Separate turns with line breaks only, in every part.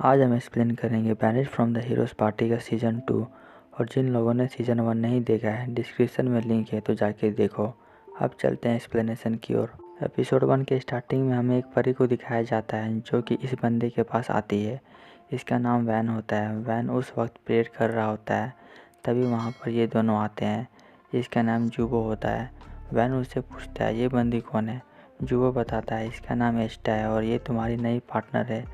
आज हम एक्सप्लेन करेंगे banish from the heroes party का सीज़न 2। और जिन लोगों ने सीज़न 1 नहीं देखा है, डिस्क्रिप्शन में लिंक है तो जाके देखो। अब चलते हैं एक्सप्लेनेशन की ओर। एपिसोड 1 के स्टार्टिंग में हमें एक परी को दिखाया जाता है जो कि इस बंदे के पास आती है। इसका नाम वैन होता है। वैन उस वक्त प्रेयर कर रहा होता है, तभी वहाँ पर ये दोनों आते हैं। इसका नाम जुबो होता है। वैन उससे पूछता है ये बंदी कौन है। जुबो बताता है इसका नाम एस्टा है और ये तुम्हारी नई पार्टनर है।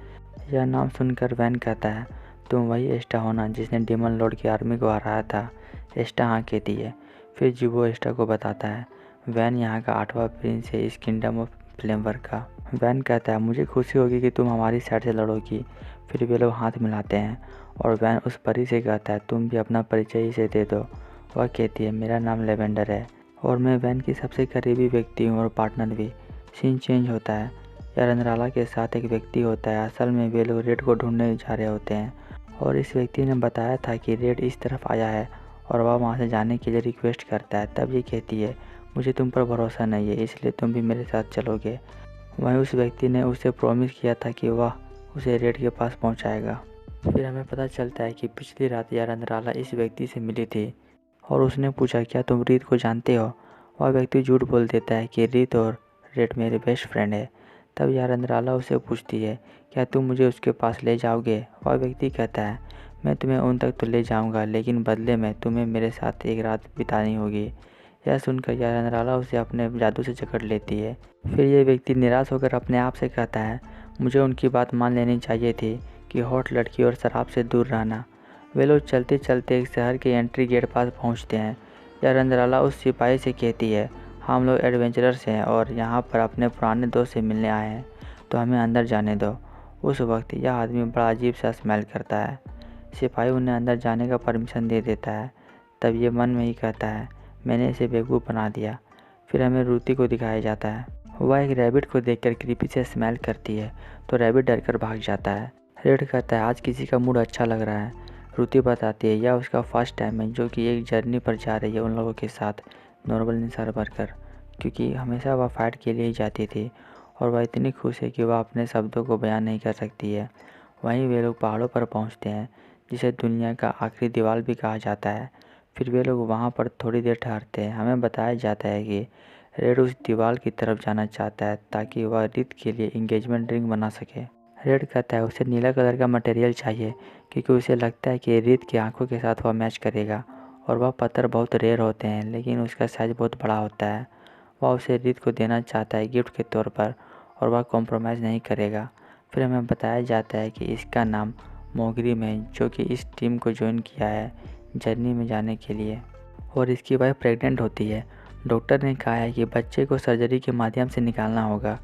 यह नाम सुनकर वैन कहता है तुम वही एस्टा होना जिसने डेमन लॉर्ड की आर्मी को हराया था। एस्टा हाँ कहती है। फिर जुबो एस्टा को बताता है वैन यहाँ का 8वां प्रिंस है इस किंगडम ऑफ फ्लेमवर का। वैन कहता है मुझे खुशी होगी कि तुम हमारी साइड से लड़ोगी। फिर वे लोग हाथ मिलाते हैं और वैन उस परी से कहता है तुम भी अपना परिचय इसे दे दो। वह कहती है मेरा नाम लेवेंडर है और मैं वैन की सबसे करीबी व्यक्ति हूँ और पार्टनर भी। सीन चेंज होता है। यह रंद्राला के साथ एक व्यक्ति होता है। असल में वे लोग रेड को ढूंढने जा रहे होते हैं और इस व्यक्ति ने बताया था कि रेड इस तरफ आया है और वह वहाँ से जाने के लिए रिक्वेस्ट करता है। तब ये कहती है मुझे तुम पर भरोसा नहीं है इसलिए तुम भी मेरे साथ चलोगे। वहीं उस व्यक्ति ने उसे प्रॉमिस किया था कि वह उसे रेड के पास पहुँचाएगा। फिर हमें पता चलता है कि पिछली रात यह रंद्राला इस व्यक्ति से मिली थी और उसने पूछा क्या तुम रीत को जानते हो। वह व्यक्ति झूठ बोल देता है कि रीत और रेड मेरे बेस्ट फ्रेंड है। तब यह रंद्राला उसे पूछती है क्या तुम मुझे उसके पास ले जाओगे। वह व्यक्ति कहता है मैं तुम्हें उन तक तो ले जाऊंगा लेकिन बदले में तुम्हें मेरे साथ एक रात बितानी होगी। यह सुनकर यह रंद्राला उसे अपने जादू से जकड़ लेती है। फिर यह व्यक्ति निराश होकर अपने आप से कहता है मुझे उनकी बात मान लेनी चाहिए थी कि हॉट लड़की और शराब से दूर रहना। वे लोग चलते चलते एक शहर के एंट्री गेट पास पहुँचते हैं। यह रंद्राला उस सिपाही से कहती है हम लोग एडवेंचरर्स हैं और यहाँ पर अपने पुराने दोस्त से मिलने आए हैं तो हमें अंदर जाने दो। उस वक्त यह आदमी बड़ा अजीब सा स्मेल करता है। सिपाही उन्हें अंदर जाने का परमिशन दे देता है। तब ये मन में ही कहता है मैंने इसे बेवकूफ़ बना दिया। फिर हमें रूती को दिखाया जाता है। वह एक रैबिट को देखकर क्रीपी से स्मेल करती है तो रैबिट डरकर भाग जाता है। रेड कहता है आज किसी का मूड अच्छा लग रहा है। रूती बताती है यह उसका फर्स्ट टाइम है जो कि एक जर्नी पर जा रही है उन लोगों के साथ नॉर्मल इंसान बनकर, क्योंकि हमेशा वह फाइट के लिए ही जाती थी और वह इतनी खुश है कि वह अपने शब्दों को बयान नहीं कर सकती है। वहीं वे लोग पहाड़ों पर पहुंचते हैं जिसे दुनिया का आखिरी दीवार भी कहा जाता है। फिर वे लोग वहां पर थोड़ी देर ठहरते हैं। हमें बताया जाता है कि रेड उस दीवार की तरफ जाना चाहता है ताकि वह रीत के लिए इंगेजमेंट रिंग बना सके। रेड कहता है उसे नीला कलर का मटेरियल चाहिए क्योंकि उसे लगता है कि रीत की आंखों के साथ वह मैच करेगा और वह पत्थर बहुत रेयर होते हैं लेकिन उसका साइज़ बहुत बड़ा होता है। वह उसे रीत को देना चाहता है गिफ्ट के तौर पर और वह कॉम्प्रोमाइज़ नहीं करेगा। फिर हमें बताया जाता है कि इसका नाम मोग्रिम है जो कि इस टीम को ज्वाइन किया है जर्नी में जाने के लिए और इसकी वाइफ प्रेग्नेंट होती है। डॉक्टर ने कहा है कि बच्चे को सर्जरी के माध्यम से निकालना होगा।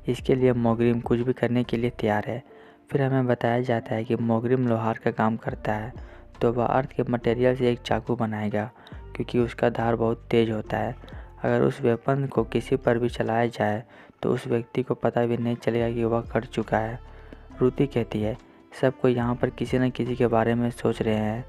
इसके लिए मोग्रिम कुछ भी करने के लिए तैयार है। फिर हमें बताया जाता है कि मोग्रिम लोहार का काम करता है तो वह अर्थ के मटेरियल से एक चाकू बनाएगा क्योंकि उसका धार बहुत तेज़ होता है। अगर उस वेपन को किसी पर भी चलाया जाए तो उस व्यक्ति को पता भी नहीं चलेगा कि वह कर चुका है। रूती कहती है सब कोई यहाँ पर किसी न किसी के बारे में सोच रहे हैं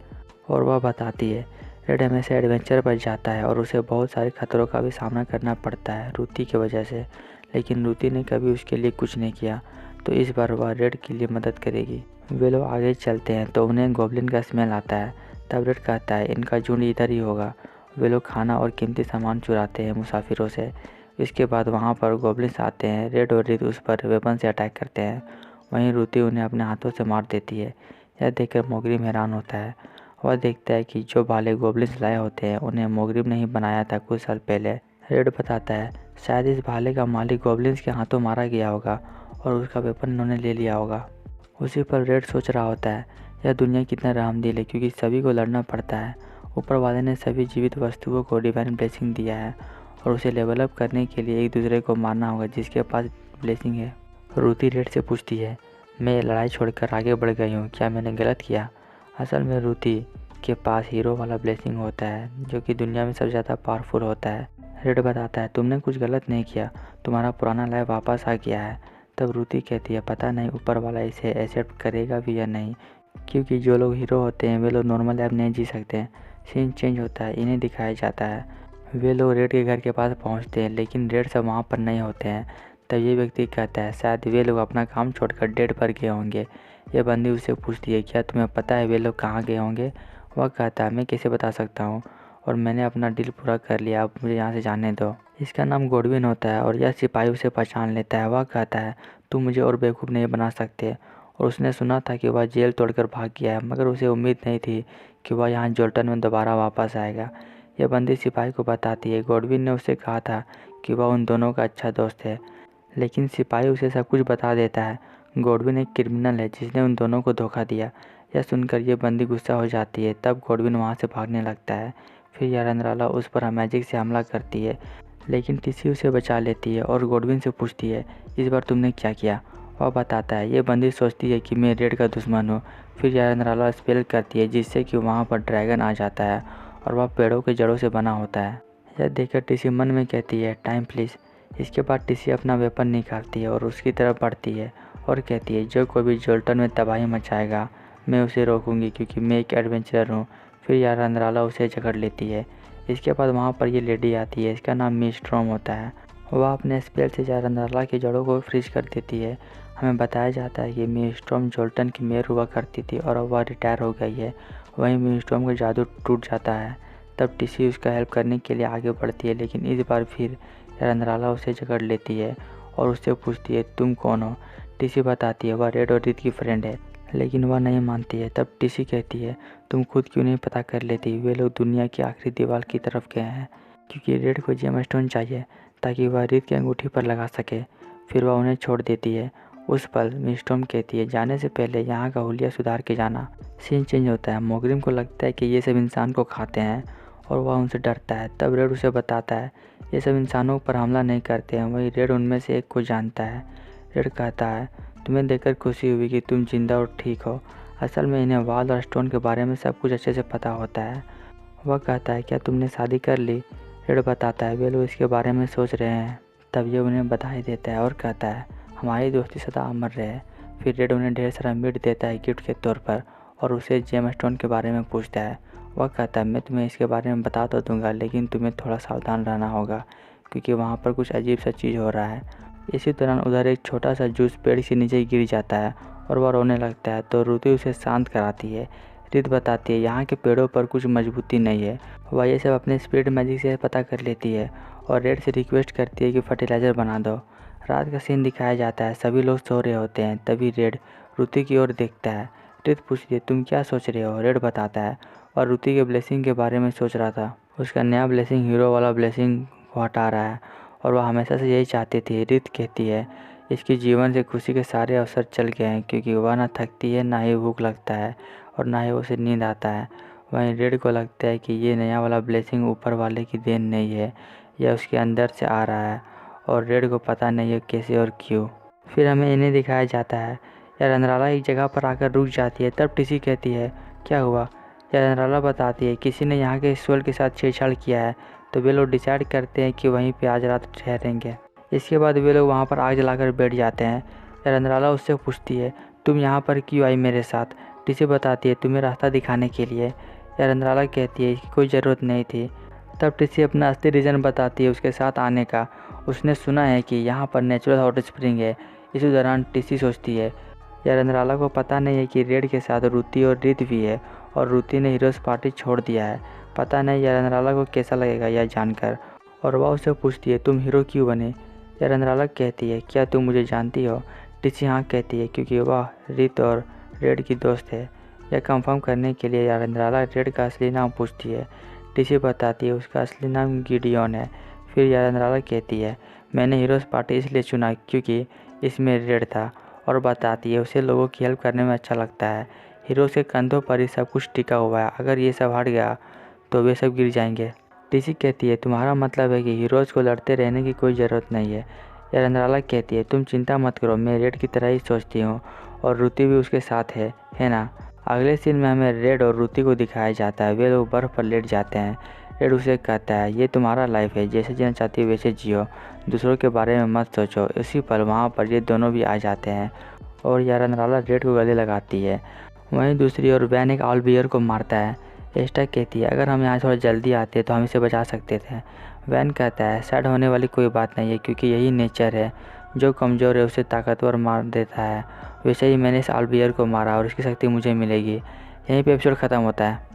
और वह बताती है रेड हमेशा एडवेंचर पर जाता है और उसे बहुत सारे खतरों का भी सामना करना पड़ता है रूती की वजह से, लेकिन रूती ने कभी उसके लिए कुछ नहीं किया तो इस बार वह रेड के लिए मदद करेगी। वे लोग आगे चलते हैं तो उन्हें गोब्लिन का स्मेल आता है। तब रेड कहता है इनका झुंड इधर ही होगा। वे लोग खाना और कीमती सामान चुराते हैं मुसाफिरों से। इसके बाद वहाँ पर गोब्लिन्स आते हैं। रेड और रीत उस पर वेपन से अटैक करते हैं। वहीं रूती उन्हें अपने हाथों से मार देती है। यह देखकर मोग्रिम हैरान होता है। वह देखता है कि जो भाले गोब्लिन्स लाए होते हैं उन्हें मोग्रिम ने ही बनाया था कुछ साल पहले। रेड बताता है शायद इस भाले का मालिक गोब्लिन्स के हाथों मारा गया होगा और उसका वेपन उन्होंने ले लिया होगा। उसी पर रेड सोच रहा होता है यह दुनिया कितना रहमदिल है क्योंकि सभी को लड़ना पड़ता है। ऊपर वाले ने सभी जीवित वस्तुओं को डिवाइन ब्लेसिंग दिया है और उसे लेवल अप करने के लिए एक दूसरे को मारना होगा जिसके पास ब्लेसिंग है। रूती रेड से पूछती है मैं ये लड़ाई छोड़कर आगे बढ़ गई हूँ, क्या मैंने गलत किया। असल में रूती के पास हीरो वाला ब्लेसिंग होता है जो कि दुनिया में सबसे ज़्यादा पावरफुल होता है। रेड बताता है तुमने कुछ गलत नहीं किया, तुम्हारा पुराना लाइफ वापस आ गया है। तब रूती कहती है पता नहीं ऊपर वाला इसे एक्सेप्ट करेगा भी या नहीं क्योंकि जो लोग हीरो होते हैं वे लोग नॉर्मल लाइफ नहीं जी सकते हैं। सीन चेंज होता है। इन्हें दिखाया जाता है वे लोग रेड के घर के पास पहुंचते हैं लेकिन रेड सब वहां पर नहीं होते हैं। तब ये व्यक्ति कहता है शायद वे लोग अपना काम छोड़कर डेट पर गए होंगे। यह बंदी उससे पूछती है, क्या तुम्हें पता है वे लोग कहाँ गए होंगे? वह कहता है, मैं कैसे बता सकता हूँ, और मैंने अपना डील पूरा कर लिया, अब मुझे यहाँ से जाने दो। इसका नाम गोडविन होता है और यह सिपाही उसे पहचान लेता है। वह कहता है, तुम मुझे और बेवकूफ़ नहीं बना सकते। और उसने सुना था कि वह जेल तोड़कर भाग गया है, मगर उसे उम्मीद नहीं थी कि वह यहाँ जोल्टन में दोबारा वापस आएगा। यह बंदी सिपाही को बताती है, गोडविन ने उसे कहा था कि वह उन दोनों का अच्छा दोस्त है, लेकिन सिपाही उसे सब कुछ बता देता है। गोडविन एक क्रिमिनल है जिसने उन दोनों को धोखा दिया। यह सुनकर ये बंदी गुस्सा हो जाती है। तब गोडविन वहाँ से भागने लगता है। फिर यारंद्राला उस पर मैजिक से हमला करती है, लेकिन टिसी उसे बचा लेती है और गोडविन से पूछती है, इस बार तुमने क्या किया? वह बताता है। ये बंदी सोचती है कि मैं रेड का दुश्मन हूँ। फिर यारंद्राला स्पेल करती है जिससे कि वहाँ पर ड्रैगन आ जाता है और वह पेड़ों के जड़ों से बना होता है। यह देखकर टिसी मन में कहती है, टाइम प्लीज़। इसके बाद टिसी अपना वेपन निकालती है और उसकी तरफ बढ़ती है और कहती है, जो कोई भी जोल्टन में तबाही मचाएगा मैं उसे रोकूंगी, क्योंकि मैं एक एडवेंचरर हूँ। फिर यारंद्राला उसे जकड़ लेती है। इसके बाद वहाँ पर ये लेडी आती है, इसका नाम मिस्ट्रॉम होता है। वह अपने स्पेल से यारंद्राला की जड़ों को फ्रीज कर देती है। हमें बताया जाता है कि मिस्ट्रॉम जोल्टन की मेयर हुआ करती थी और अब वह रिटायर हो गई है। वहीं मिस्ट्रॉम का जादू टूट जाता है। तब टिसी उसका हेल्प करने के लिए आगे बढ़ती है, लेकिन इस बार फिर यारंद्राला उसे जकड़ लेती है और उससे पूछती है, तुम कौन हो? टिसी बताती है वह रेड और रित की फ्रेंड है, लेकिन वह नहीं मानती है। तब टिसी कहती है, तुम खुद क्यों नहीं पता कर लेती? वे लोग दुनिया की आखिरी दीवार की तरफ गए हैं, क्योंकि रेड को जेम स्टोन चाहिए ताकि वह रित की अंगूठी पर लगा सके। फिर वह उन्हें छोड़ देती है। उस पल मिस्टॉम कहती है, जाने से पहले यहाँ का हुलिया सुधार के जाना। सीन चेंज होता है। मोग्रिम को लगता है कि ये सब इंसान को खाते हैं और वह उनसे डरता है। तब रेड उसे बताता है, ये सब इंसानों पर हमला नहीं करते हैं। वही रेड उनमें से एक को जानता है। रेड कहता है, तुम्हें देखकर खुशी हुई कि तुम जिंदा और ठीक हो। असल में इन्हें वाल और स्टोन के बारे में सब कुछ अच्छे से पता होता है। वह कहता है, क्या तुमने शादी कर ली? रेड बताता है, वे लोग इसके बारे में सोच रहे हैं। तब ये उन्हें बधाई देता है और कहता है, हमारी दोस्ती सदा अमर रहे। फिर रेड उन्हें ढेर सारा मीट देता है गिफ्ट के तौर पर और उसे जेम स्टोन के बारे में पूछता है। वह कहता है, मैं तुम्हें इसके बारे में बता तो दूंगा, लेकिन तुम्हें थोड़ा सावधान रहना होगा, क्योंकि वहाँ पर कुछ अजीब सा चीज़ हो रहा है। इसी दौरान उधर एक छोटा सा जूस पेड़ से नीचे गिर जाता है और वह रोने लगता है। तो रुति उसे शांत कराती है। रित बताती है, यहाँ के पेड़ों पर कुछ मजबूती नहीं है। वह ये सब अपने स्पिरिट मैजिक से पता कर लेती है और रेड से रिक्वेस्ट करती है कि फर्टिलाइज़र बना दो। रात का सीन दिखाया जाता है। सभी लोग सो रहे होते हैं। तभी रेड रुति की ओर देखता है। रित पूछती है, तुम क्या सोच रहे हो? रेड बताता है, और रुति के ब्लेसिंग के बारे में सोच रहा था। उसका नया ब्लेसिंग हीरो वाला ब्लेसिंग को हटा रहा है और वह हमेशा से यही चाहती थी। रित कहती है, इसके जीवन से खुशी के सारे अवसर चल गए हैं, क्योंकि वह ना थकती है, ना ही भूख लगता है और ना ही उसे नींद आता है। वहीं रेड को लगता है कि ये नया वाला ब्लेसिंग ऊपर वाले की देन नहीं है, यह उसके अंदर से आ रहा है और रेड को पता नहीं है कैसे और क्यों। फिर हमें इन्हें दिखाया जाता है। यारंद्राला एक जगह पर आकर रुक जाती है। तब टिसी कहती है, क्या हुआ? यारंद्राला बताती है, किसी ने यहाँ के सोल के साथ छेड़छाड़ किया है। तो वे लोग डिसाइड करते हैं कि वहीं पे आज रात ठहरेंगे। इसके बाद वे लोग वहाँ पर आग जलाकर बैठ जाते हैं। यारंद्राला उससे पूछती है, तुम यहाँ पर क्यों आई मेरे साथ? टिसी बताती है, तुम्हें रास्ता दिखाने के लिए। यारंद्राला कहती है कि कोई ज़रूरत नहीं थी। तब टिसी अपना असली रीज़न बताती है उसके साथ आने का। उसने सुना है कि यहाँ पर नेचुरल हॉट स्प्रिंग है। इसी दौरान टिसी सोचती है, यारंद्राला को पता नहीं है कि रेड के साथ रुति और रित भी है और रुति ने हीरोज़ पार्टी छोड़ दिया है। पता नहीं यारंद्राला को कैसा लगेगा यह जानकर, और वह उससे पूछती है, तुम हीरो क्यों बने? यारंद्राला कहती है, क्या तुम मुझे जानती हो? टिसी हाँ कहती है, क्योंकि वह रित और रेड की दोस्त है। यह कंफर्म करने के लिए यारंद्राला रेड का असली नाम पूछती है। टिसी बताती है उसका असली नाम गिडियन है। फिर यारंद्राला कहती है, मैंने हीरोज़ पार्टी इसलिए चुना क्योंकि इसमें रेड था, और बताती है उसे लोगों की हेल्प करने में अच्छा लगता है। हीरोज़ के कंधों पर ही सब कुछ टिका हुआ है, अगर ये सब हट गया तो वे सब गिर जाएंगे। टिसी कहती है, तुम्हारा मतलब है कि हीरोज़ को लड़ते रहने की कोई ज़रूरत नहीं है। यारंद्राला कहती है, तुम चिंता मत करो, मैं रेड की तरह ही सोचती हूँ और रुति भी उसके साथ है ना? अगले सीन में हमें रेड और रुति को दिखाया जाता है। वे लोग बर्फ़ पर लेट जाते हैं। रेड उसे कहता है, ये तुम्हारा लाइफ है, जैसे जीना चाहती हो वैसे जियो, दूसरों के बारे में मत सोचो। इसी पल वहाँ पर ये दोनों भी आ जाते हैं और यारंद्राला रेड को गले लगाती है। वहीं दूसरी ओर वैन एक ऑलबियर को मारता है। एस्टा कहती है, अगर हम यहाँ थोड़ा जल्दी आते तो हम इसे बचा सकते थे। वैन कहता है, सैड होने वाली कोई बात नहीं है, क्योंकि यही नेचर है, जो कमज़ोर है उसे ताकतवर मार देता है। वैसे ही मैंने इस ऑलबियर को मारा और इसकी शक्ति मुझे मिलेगी। यहीं पे एपिसोड ख़त्म होता है।